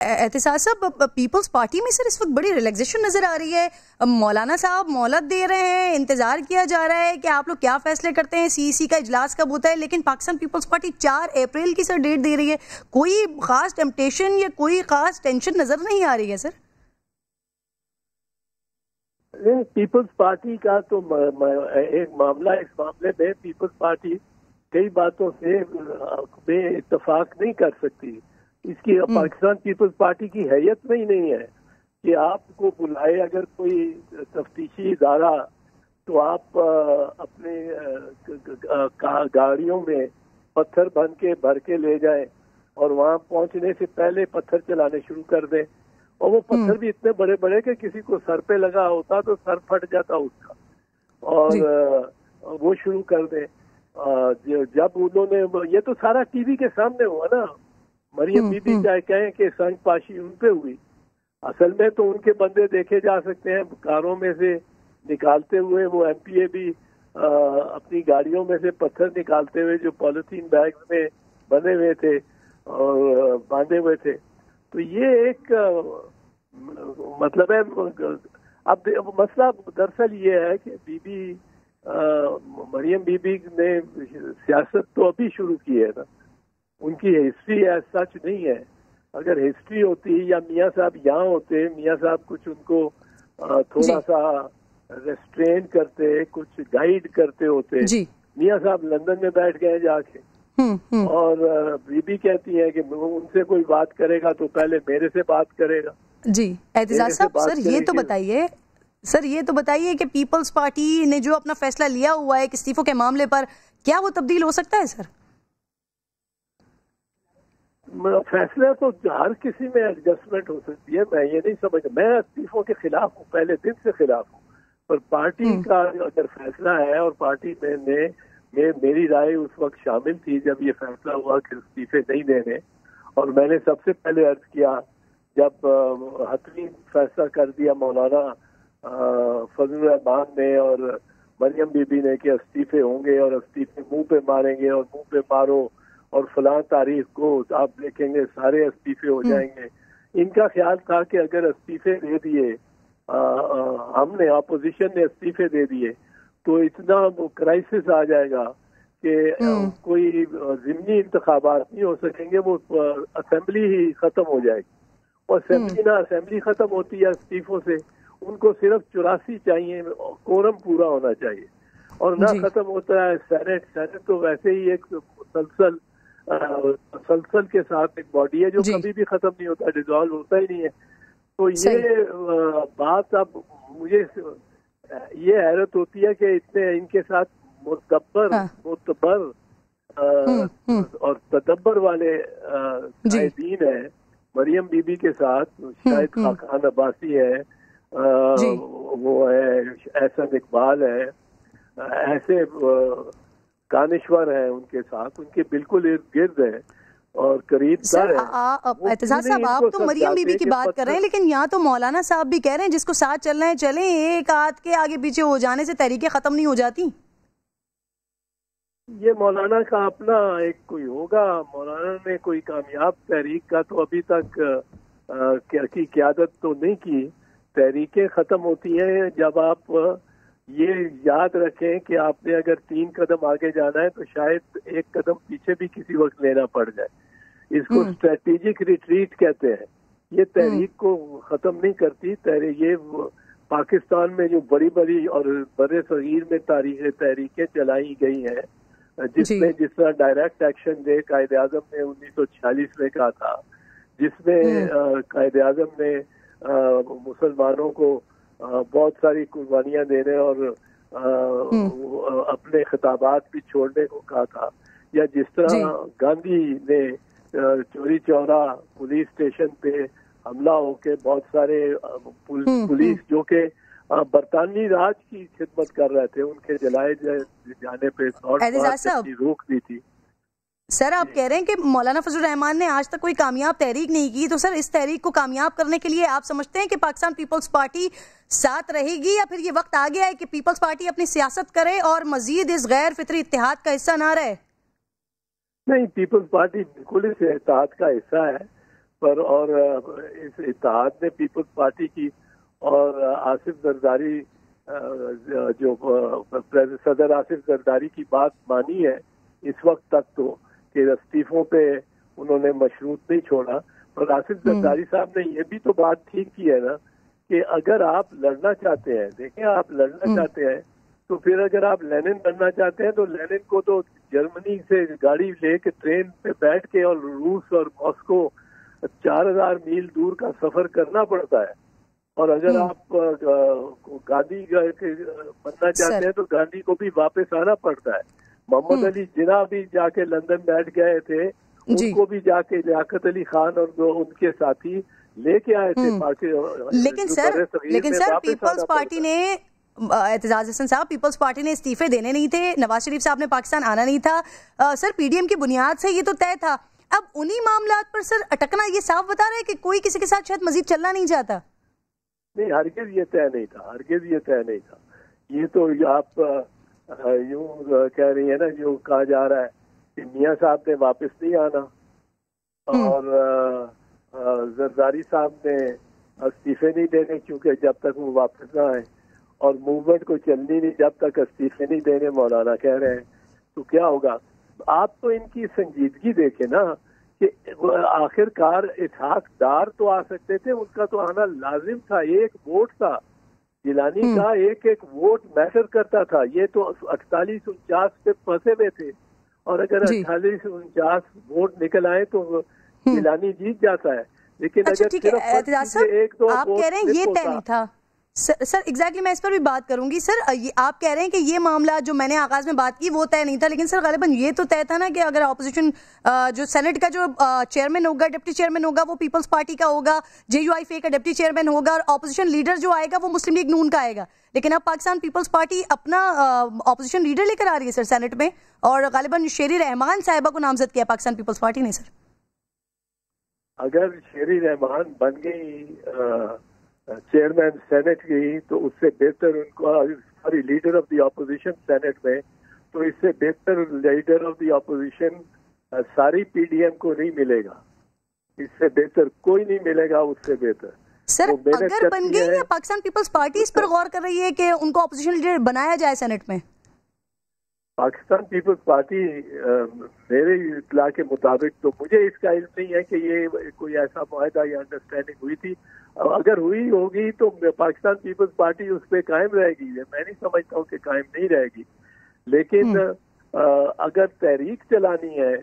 एहतिसाब साहब, peoples party में sir इस वक्त बड़ी रिलैक्सेशन नजर आ रही है। मौलाना साहब मोहलत दे रहे हैं, इंतजार किया जा रहा है कि आप लोग क्या फैसले करते हैं, सीईसी का इजलास कब होता है। लेकिन पाकिस्तान पीपल्स पार्टी 4 अप्रैल की सर डेट दे रही है। कोई खास टेम्पटेशन या कोई खास टेंशन नजर नहीं आ रही है सर? पीपल्स पार्टी का तो एक मामला, इस मामले में पीपल्स पार्टी कई बातों से इत्तेफाक नहीं कर सकती। इसकी पाकिस्तान पीपल्स पार्टी की हैयत में ही नहीं है कि आपको बुलाए अगर कोई तफ्तीशी इदारा तो आप अपने गाड़ियों में पत्थर भर के ले जाएं और वहां पहुंचने से पहले पत्थर चलाने शुरू कर दें। और वो पत्थर भी इतने बड़े बड़े कि किसी को सर पे लगा होता तो सर फट जाता उसका, और वो शुरू कर दें। जब उन्होंने, ये तो सारा टीवी के सामने हुआ ना, मरियम बीबी चाहे कहें कि संगपाशी उन पे हुई, असल में तो उनके बंदे देखे जा सकते हैं कारों में से निकालते हुए। वो एमपीए भी अपनी गाड़ियों में से पत्थर निकालते हुए जो पॉलिथीन बैग में बने हुए थे और बांधे हुए थे। तो ये एक मतलब है। अब मसला दरअसल ये है कि मरियम बीबी ने सियासत तो अभी शुरू की है ना, उनकी हिस्ट्री सच नहीं है। अगर हिस्ट्री होती या मियाँ साहब यहाँ होते, मियाँ साहब कुछ उनको थोड़ा सा रेस्ट्रेन करते, कुछ गाइड करते होते। मियाँ साहब लंदन में बैठ गए जाके, और बीबी कहती है कि उनसे कोई बात करेगा तो पहले मेरे से बात करेगा। जी एहतिजाज साहब, सर ये तो बताइए कि पीपल्स पार्टी ने जो अपना फैसला लिया हुआ है इस्तीफों के मामले पर, क्या वो तब्दील हो सकता है सर? फैसला तो हर किसी में एडजस्टमेंट हो सकती है। मैं ये नहीं समझ, मैं इस्तीफों के खिलाफ हूँ, पहले दिन से खिलाफ हूँ। पर पार्टी का अगर फैसला है, और पार्टी में मेरी राय उस वक्त शामिल थी जब ये फैसला हुआ कि इस्तीफे नहीं देने, और मैंने सबसे पहले अर्ज किया जब हतमी फैसला कर दिया मौलाना फजलुर रहमान ने और मरियम बीबी ने कि इस्तीफे होंगे और इस्तीफे मुंह पे मारेंगे और मुंह पे मारो और फलां तारीख को आप देखेंगे सारे इस्तीफे हो जाएंगे। इनका ख्याल था कि अगर इस्तीफे दे दिए, हमने अपोजिशन ने इस्तीफे दे दिए तो इतना वो क्राइसिस आ जाएगा कि कोई ज़िमनी इंतखाबात नहीं हो सकेंगे, वो असेंबली ही खत्म हो जाएगी। और असेंबली खत्म होती है इस्तीफों से, उनको सिर्फ 84 चाहिए, कोरम पूरा होना चाहिए, और ना खत्म होता है सेनेट तो वैसे ही एक सलसल के साथ एक बॉडी है जो कभी भी खत्म नहीं होता, डिसॉल्व होता ही नहीं है। तो ये बात, अब मुझे ये हैरत होती है कि इतने इनके साथ मुतबर और तदब्बर वाले कायदीन है। मरियम बीबी के साथ शायद खाकान अब्बासी है, वो है एहसन इकबाल है, ऐसे कानिश्वर है उनके साथ, उनके बिल्कुल इर्द गिर्द है और करीब सर। एहतिजाज साहब, आप तो मरियम बीबी की बात कर रहे हैं, लेकिन यहाँ तो मौलाना साहब भी कह रहे हैं जिसको साथ चलना है चलें, एक हाथ के आगे पीछे हो जाने से तहरीकें खत्म नहीं हो जाती। ये मौलाना का अपना एक कोई होगा, मौलाना ने कोई कामयाब तहरीक का तो अभी तक की क़यादत तो नहीं की। तहरीकें खत्म होती हैं जब आप ये याद रखें कि आपने अगर 3 कदम आगे जाना है तो शायद 1 कदम पीछे भी किसी वक्त लेना पड़ जाए। इसको स्ट्रेटेजिक रिट्रीट कहते हैं। ये तहरीक को खत्म नहीं करती। ये पाकिस्तान में जो बड़ी बड़ी और बड़े सगीर में तहरीकें चलाई गई हैं, जिसमें जिस तरह डायरेक्ट एक्शन डे कायदे आज़म ने 1946 में कहा था, जिसमें कायदे आज़म ने मुसलमानों को बहुत सारी कुर्बानियां देने और अपने खिताबात भी छोड़ने को कहा था, या जिस तरह गांधी ने चोरी चौरा पुलिस स्टेशन पे हमला होके बहुत सारे पुलिस जो के बरतानवी राज की खिदमत कर रहे थे, उनके जलाए जाने पे रोक दी थी। सर, आप कह रहे हैं कि मौलाना फजलुर रहमान ने आज तक कोई कामयाब तहरीक नहीं की, तो सर इस तहरीक को कामयाब करने के लिए आप समझते हैं कि पाकिस्तान पीपल्स पार्टी साथ रहेगी, या फिर ये वक्त आ गया है कि पीपल्स पार्टी अपनी सियासत करे और मजीद इस गैर फितरी इत्तेहाद का हिस्सा ना रहे? नहीं, पीपल्स पार्टी बिल्कुल इस इत्तेहाद का हिस्सा है, पर, और इस इत्तेहाद ने पीपल्स पार्टी की और आसिफ जरदारी जो सदर आसिफ जरदारी की बात मानी है इस वक्त तक, तो कि इस्तीफों पे उन्होंने मशरूत नहीं छोड़ा। पर आसिफ जरदारी साहब ने ये भी तो बात ठीक की है ना कि अगर आप लड़ना चाहते हैं, देखें आप लड़ना चाहते हैं तो फिर अगर आप लेनिन बनना चाहते हैं तो लेनिन को तो जर्मनी से गाड़ी लेके ट्रेन पे बैठ के और रूस और मॉस्को 4000 मील दूर का सफर करना पड़ता है। और अगर आप गांधी बनना चाहते हैं तो गांधी को भी वापस आना पड़ता है। मोहम्मद अली जिन्ना भी जाके लंदन बैठ गए थे, उनको भी जाके लियाकत अली खान और जो उनके साथी लेके आए थे पार्टी। लेकिन सर पीपल्स पार्टी ने, एतजाज हसन साहब, पीपल्स पार्टी ने इस्तीफे देने नहीं थे, नवाज शरीफ साहब ने पाकिस्तान आना नहीं था। सर पीडीएम की बुनियाद से ये तो तय था। अब उन्हीं मामलात पर सर अटकना ये साफ बता रहे हैं कि कोई किसी के साथ शायद मजीद चलना नहीं चाहता। नहीं, हरगिज ये तय नहीं था, हरगिज ये तय नहीं था। ये तो आप यूं कह रही है ना, जो कहा जा रहा है कि मियाँ साहब ने वापस नहीं आना और जरदारी साहब ने इस्तीफे नहीं देने क्योंकि जब तक वो वापस ना आए, और मूवमेंट को चलनी नहीं जब तक इस्तीफे नहीं देने, मौलाना कह रहे हैं। तो क्या होगा? आप तो इनकी संजीदगी देखें ना कि आखिरकार इसहाक डार तो आ सकते थे, उनका तो आना लाजिम था। एक वोट था जिलानी का, एक वोट मैटर करता था। ये तो 48-49 पे फंसे हुए थे, और अगर 48-49 वोट निकल आए तो जिलानी जीत जाता है। लेकिन अच्छा, अगर सिर्फ एक दो आप कह रहे हैं ये तय नहीं था। सर एग्जैक्टली मैं इस पर भी बात करूंगी। सर आप कह रहे हैं कि ये मामला जो मैंने आगाज में बात की वो तय नहीं था, लेकिन सर गालिबन ये तो तय था ना कि अगर ऑपोजिशन जो सेनेट का जो चेयरमैन होगा, डिप्टी चेयरमैन होगा, वो पीपल्स पार्टी का होगा, JUIF का डिप्टी चेयरमैन होगा, और ऑपोजिशन लीडर जो आएगा वो मुस्लिम लीग नून का आएगा। लेकिन अब पाकिस्तान पीपल्स पार्टी अपना ऑपोजिशन लीडर लेकर आ रही है सर सेनेट में, और गालिबन शेरी रहमान साहिबा को नामजद किया पाकिस्तान पीपल्स पार्टी ने। सर अगर शेरी रहमान बन गई चेयरमैन सेनेट की तो उससे बेहतर उनको, sorry leader of the opposition senate में, तो इससे बेहतर लीडर ऑफ द ऑपोजिशन सारी पीडीएम को नहीं मिलेगा। इससे बेहतर कोई नहीं मिलेगा, उससे बेहतर। सर अगर बन गई है, पाकिस्तान पीपल्स पार्टी इस पर गौर कर रही है कि उनको ऑपोजिशन लीडर बनाया जाए सेनेट में। पाकिस्तान पीपल्स पार्टी मेरे इत्तला के मुताबिक, तो मुझे इसका इल्म नहीं है कि ये कोई ऐसा मुआहदा या अंडरस्टैंडिंग हुई थी। अगर हुई होगी तो पाकिस्तान पीपल्स पार्टी उस पर कायम रहेगी। मैं नहीं समझता हूँ कि कायम नहीं रहेगी। लेकिन अगर तहरीक चलानी है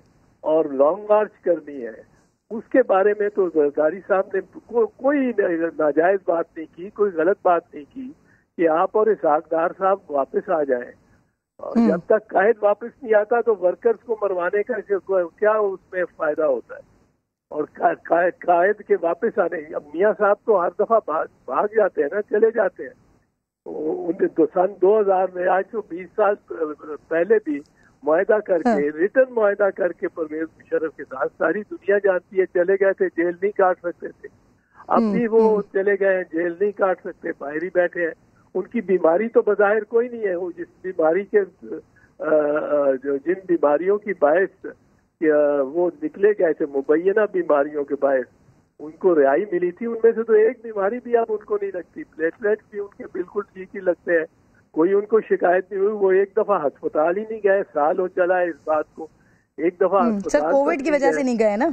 और लॉन्ग मार्च करनी है, उसके बारे में तो जरदारी साहब ने कोई नाजायज बात नहीं की, कोई गलत बात नहीं की कि आप और इसहाक डार साहब वापस आ जाएं। जब तक कायद वापस नहीं आता तो वर्कर्स को मरवाने का क्या उसमें फायदा होता है? और कायद के वापस आने, अब मियाँ साहब तो हर दफा भाग जाते हैं ना, चले जाते हैं। उनके सन 2000 में, आज तो 20 साल पहले भी मुआहदा करके, रिटर्न मुआहदा करके परवेज मुशर्रफ के साथ, सारी दुनिया जानती है, चले गए थे, जेल नहीं काट सकते थे। अब भी वो चले गए, जेल नहीं काट सकते, बाहर ही बैठे हैं। उनकी बीमारी तो बज़ाहिर कोई नहीं है। वो जिस बीमारी के जिन बीमारियों की बायस वो निकले गए थे, मुबैना बीमारियों के बायस उनको रिहाई मिली थी, उनमें से तो एक बीमारी भी अब उनको नहीं लगती। प्लेटलेट्स भी उनके बिल्कुल ठीक ही लगते हैं, कोई उनको शिकायत नहीं हुई। वो एक दफा अस्पताल ही नहीं गए, साल हो चला है इस बात को, एक दफा अस्पताल। कोविड की वजह से नहीं गए ना?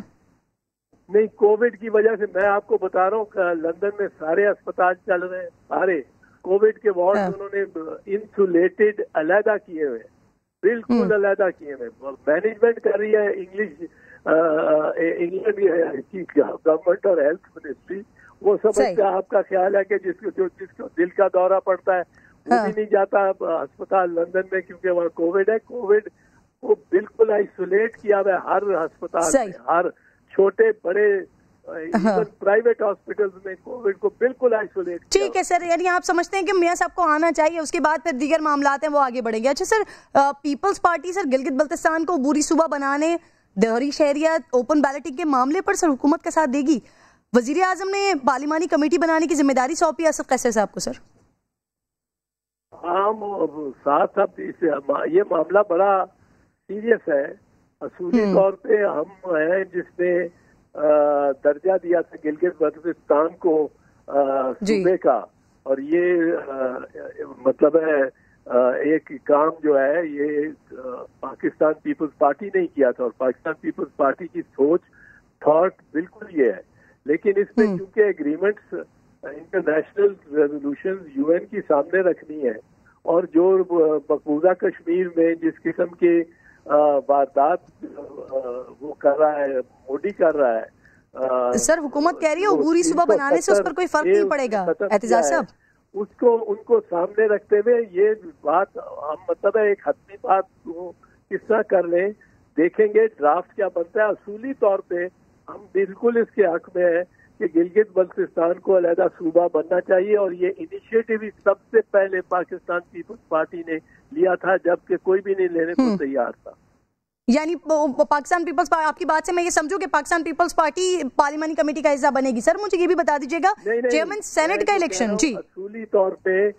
नहीं, कोविड की वजह से मैं आपको बता रहा हूँ, लंदन में सारे अस्पताल चल रहे हैं, सारे कोविड के वार्ड उन्होंने इंसुलेटेड अलहदा किए हुए, बिल्कुल अलहदा किए हुए। मैनेजमेंट कर रही है इंग्लैंड की गवर्नमेंट और हेल्थ मिनिस्ट्री। वो समझते आपका ख्याल है कि जिसको दिल का दौरा पड़ता है वो भी नहीं जाता अस्पताल लंदन में, क्योंकि वहाँ कोविड है। कोविड को बिल्कुल आइसोलेट किया हुआ है हर अस्पताल में, हर छोटे बड़े प्राइवेट हॉस्पिटल्स में कोविड को बिल्कुल आइसोलेट। ठीक है सर, यानी आप समझते हैं कि मियाँ साहब को आना चाहिए, उसके बाद फिर दीगर मामलात हैं वो आगे बढ़ेंगे। अच्छा सर, पीपल्स पार्टी सर गिलगित बल्तिस्तान को अबूरी सूबा बनाने, दोहरी शहरियत, ओपन बैलेटिंग के मामले पर सर हुकूमत का साथ देगी? वजीर आजम ने पार्लिमानी कमेटी बनाने की जिम्मेदारी सौंपी आसिफ कैसर साहब को। सर साथ ये मामला बड़ा सीरियस है। असूली तौर पे हम हैं जिसने दर्जा दिया था गिलगित बल्तिस्तान को सूबे का, और ये मतलब है एक काम जो है ये पाकिस्तान पीपल्स पार्टी ने किया था, और पाकिस्तान पीपल्स पार्टी की थॉट बिल्कुल ये है। लेकिन इसमें क्योंकि एग्रीमेंट्स इंटरनेशनल रेजोल्यूशन यूएन की सामने रखनी है, और जो मकबूजा कश्मीर में जिस किस्म के वारदात वो कर रहा है, मोदी कर रहा है, सर हुकूमत कह रही है अबूरी सूबा बनाने से उस पर कोई फर्क नहीं पड़ेगा एतजाज साहब। उसको उनको सामने रखते हुए ये बात हम मतलब है एक हतमी बात को किस तरह कर ले, देखेंगे ड्राफ्ट क्या बनता है। असूली तौर पे हम बिल्कुल इसके हक में है कि गिलगित बल्तिस्तान को अलहदा सूबा बनना चाहिए, और ये इनिशिएटिव ही सबसे पहले पाकिस्तान पीपल्स पार्टी ने लिया था, जबकि कोई भी नहीं लेने को तैयार था। यानी पाकिस्तान पीपल्स पार्टी, आपकी बात से मैं ये समझूं कि पाकिस्तान पीपल्स पार्टी पार्लियामानी कमेटी का हिस्सा बनेगी। सर मुझे ये भी बता दीजिएगा चेयरमैन सेनेट का इलेक्शन जी असूली तौर पे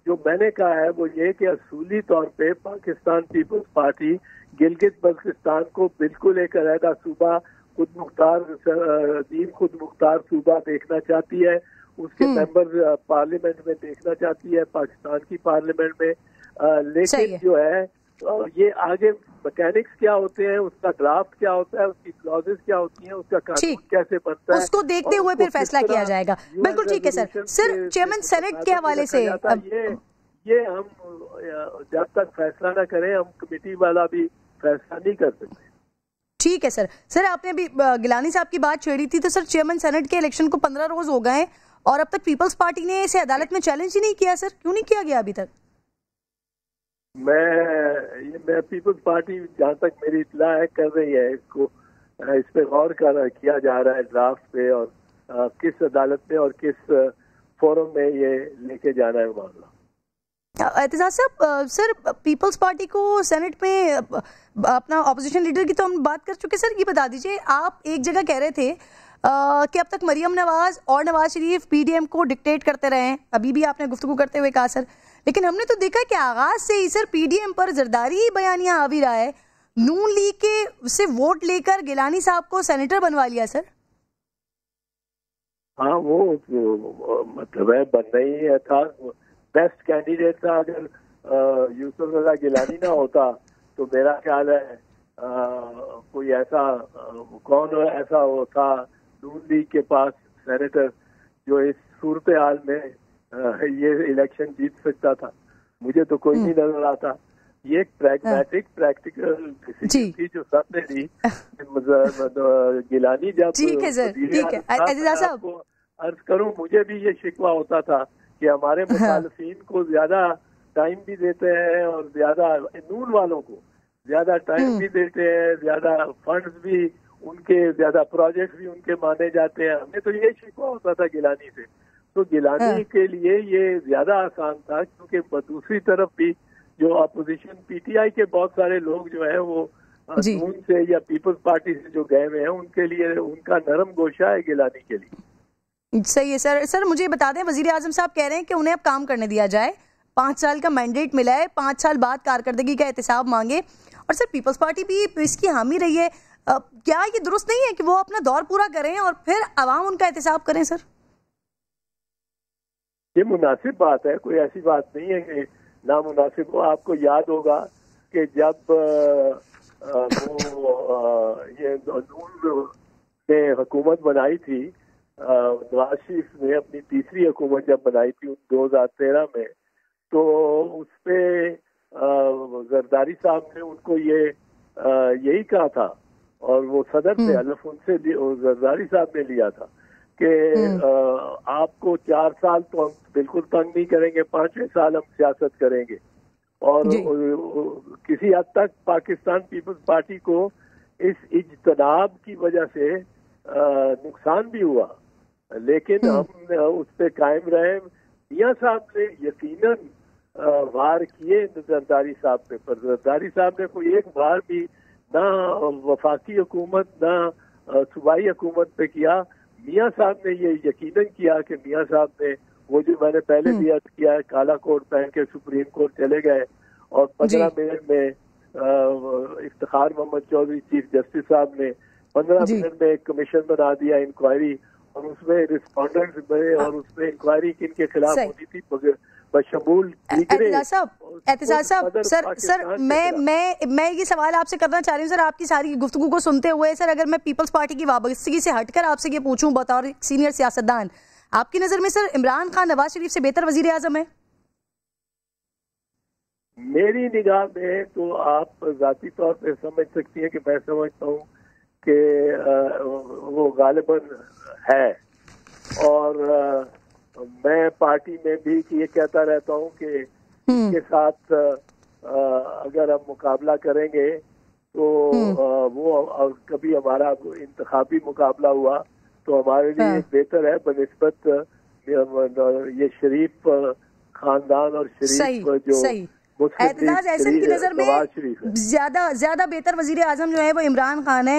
जो मैंने कहा है वो ये कि असूली तौर पे पाकिस्तान पीपल्स पार्टी गिलगित बल्तिस्तान को बिल्कुल एक अलहदा सूबा, खुद मुख्तार सूबा देखना चाहती है, उसके मेंबर पार्लियामेंट में देखना चाहती है, पाकिस्तान की पार्लियामेंट में। लेकिन जो है ये आगे मैकेनिक्स क्या होते हैं, उसका ड्राफ्ट क्या होता है, उसकी क्लॉजेस क्या होती हैं, उसका कानून कैसे बनता है, उसको देखते हुए फिर फैसला किया जाएगा। बिल्कुल ठीक है सर। सर चेयरमैन सेनेट के हवाले से ये हम जब तक फैसला ना करें हम कमेटी वाला भी फैसला नहीं कर सकते। ठीक है सर। सर आपने अभी गिलानी साहब की बात छेड़ी थी, तो सर चेयरमैन सेनेट के इलेक्शन को 15 रोज हो गए और अब तक पीपल्स पार्टी ने इसे अदालत में चैलेंज ही नहीं किया। सर क्यों नहीं किया गया अभी तक? मैं पीपल्स पार्टी जहाँ तक मेरी इत्तला है कर रही है, इसको इस पे गौर किया जा रहा है ड्राफ्ट पे, और किस अदालत में और किस फोरम में ये लेके जाना है मामला। एतजाज साहब, सर पीपल्स पार्टी को सेनेट में अपना ऑपोजिशन लीडर की तो हम बात कर चुके। सर ये बता दीजिए, आप एक जगह कह रहे थे कि अब तक मरियम नवाज और नवाज शरीफ पीडीएम को डिक्टेट करते रहे हैं, अभी भी आपने गुफ्तगू करते हुए कहा सर, लेकिन हमने तो देखा कि आगाज से ही सर पीडीएम पर जरदारी ही बयानियां आ भी रहा है। नून लीग के से वोट लेकर गिलानी साहब को सेनेटर बनवा लिया सर। हाँ वो मतलब है बनना ही था, बेस्ट कैंडिडेट था। अगर यूसुफ रजा गिलानी ना होता तो मेरा ख्याल है कोई ऐसा कौन ऐसा हो था नून लीग के पास सेनेटर जो इस सूरत हाल में ये इलेक्शन जीत सकता था। मुझे तो कोई नहीं नजर आता। ये एक प्रैग्मेटिक प्रैक्टिकल डिसीजन थी जो सबने ली। गिलानी जब ठीक है सर, ठीक है। आपको अर्ज करूं, मुझे भी ये शिकवा होता था कि हमारे मुखालिफिन को ज्यादा टाइम भी देते हैं और ज्यादा नून वालों को ज्यादा टाइम भी देते हैं, ज्यादा फंड्स भी उनके, ज्यादा प्रोजेक्ट भी उनके माने जाते हैं। हमें तो ये शिकवा होता था गिलानी से। तो गिलानी के लिए ये ज्यादा आसान था, क्योंकि दूसरी तरफ भी जो अपोजिशन पीटीआई के बहुत सारे लोग जो है वो नून से या पीपल्स पार्टी से जो गए हुए हैं, उनके लिए उनका नरम गोशा है गिलानी के लिए। सही है सर। सर मुझे बता दें, वजीर आजम साहब कह रहे हैं कि उन्हें अब काम करने दिया जाए, 5 साल का मैंडेट मिला है, 5 साल बाद कारकर्दगी का एहतसाब मांगे, और सर पीपल्स पार्टी भी इसकी हामी रही है। क्या ये दुरुस्त नहीं है कि वो अपना दौर पूरा करें और फिर अवाम उनका एहतसाब करें? सर ये मुनासिब बात है, कोई ऐसी बात नहीं है कि नामुनासिब हो। आपको याद होगा कि जब ये नून ने हुकूमत बनाई थी, नवाज शरीफ ने अपनी तीसरी हुकूमत जब बनाई थी 2013 में, तो उसपे जरदारी साहब ने उनको ये यही कहा था, और वो सदर थे हलफ उनसे जरदारी साहब ने लिया था कि आपको 4 साल तो हम बिल्कुल तंग नहीं करेंगे, 5वें साल हम सियासत करेंगे। और किसी हद तक पाकिस्तान पीपल्स पार्टी को इस इज्तनाब की वजह से नुकसान भी हुआ, लेकिन हम उस पर कायम रहे। मियां साहब ने यकीनन वार किए जरदारी साहब पे, पर जरदारी साहब ने कोई एक बार भी ना वफाकी हुकूमत ना सूबाई हुकूमत पे किया। मियां साहब ने ये यकीनन किया कि मियां साहब ने वो जो मैंने पहले भी अर्ज किया है, काला कोट पहन के सुप्रीम कोर्ट चले गए और 15 मिनट में इफ्तिखार मोहम्मद चौधरी चीफ जस्टिस साहब ने 15 मिनट में एक कमीशन बना दिया इंक्वायरी, और उसमें रिस्पॉन्डेंट्स बने और उसमें इंक्वायरी किनके खिलाफ होती थी बशमूल एहतिसाब साहब। सर मैं ये सवाल आपसे करना चाह रही हूँ सर, आपकी सारी गुफ्तगू को सुनते हुए सर, अगर मैं पीपल्स पार्टी की वाबस्तगी से हटकर आपसे ये पूछूं बतौर सीनियर सियासतदान, आपकी नजर में सर इमरान खान नवाज शरीफ से बेहतर वजीर आजम है? मेरी निगाह में तो आप जाती तौर पे समझ सकती है कि मैं समझता हूँ कि वो गालिबन है, और मैं पार्टी में भी ये कहता रहता हूँ कि इसके साथ अगर हम मुकाबला करेंगे तो वो कभी हमारा इंतखाबी मुकाबला हुआ तो हमारे लिए बेहतर है बनिस्बत ये शरीफ खानदान और शरीफ जो एहतिजाज एहसन की नजर में ज्यादा बेहतर वजीर आजम जो है वो इमरान खान है।